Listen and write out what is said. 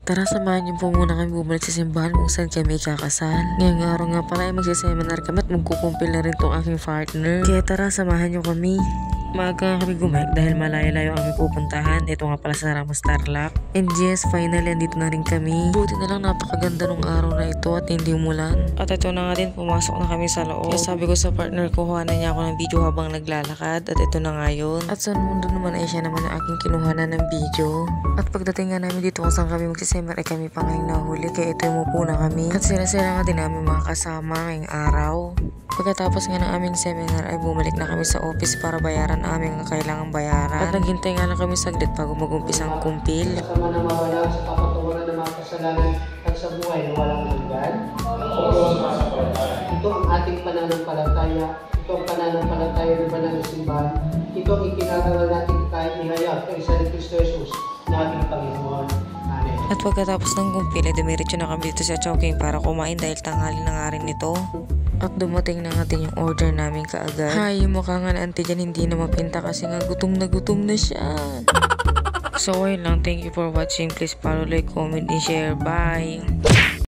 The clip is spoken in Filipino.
Tara, samahan niyo po muna kami bumalik sa simbahan kung saan kami ikakasal. Ngayong araw nga pala ay magsiseminar kami at magkukumpil na rin tong aking partner. Kaya tara, samahan niyo kami. Maaga nga kami gumahit dahil malayo-layo ang aming pupuntahan. Ito nga pala sa Ramos Tarlac. And yes, finally, andito na rin kami. Buti na lang napakaganda nung araw na ito at hindi umulan. At ito na nga din, pumasok na kami sa loob. Kaya sabi ko sa partner ko, kuhanan niya ako ng video habang naglalakad. At ito na nga yun. At sa mundo naman ay siya naman ang aking kinuhanan ng video. At pagdating nga namin dito kung saan kami magsisemmer ay kami pa ngayong nahuli. Kaya ito yung mupo na kami. At sila-sila nga din namin mga kasama ngayong araw. Pagkatapos nga ng aming seminar ay bumalik na kami sa office para bayaran aming kailangang bayaran. At naghintay nga lang kami saglit bago mag-umpisa ang kumpil. Kasama na mawala sa kapaturan ng mga kasalanan at sa buhay na walang hanggan. Ito ang ating pananampalataya. Ito ang pananampalataya ng banal na simbahan. Ito ang ikinagawa natin kahit ihayag kay San Cristo Jesus na ating Panginoon. Amen. At pagkatapos ng kumpil ay dumiretso na kami dito sa Chowking para kumain dahil tanghali na nga rin ito. At dumating na nga din yung order namin kaagad. Hay, mukha nga na auntie dyan hindi na mapinta kasi nga gutom na siya. So ayun lang, thank you for watching. Please follow, like, comment, and share. Bye!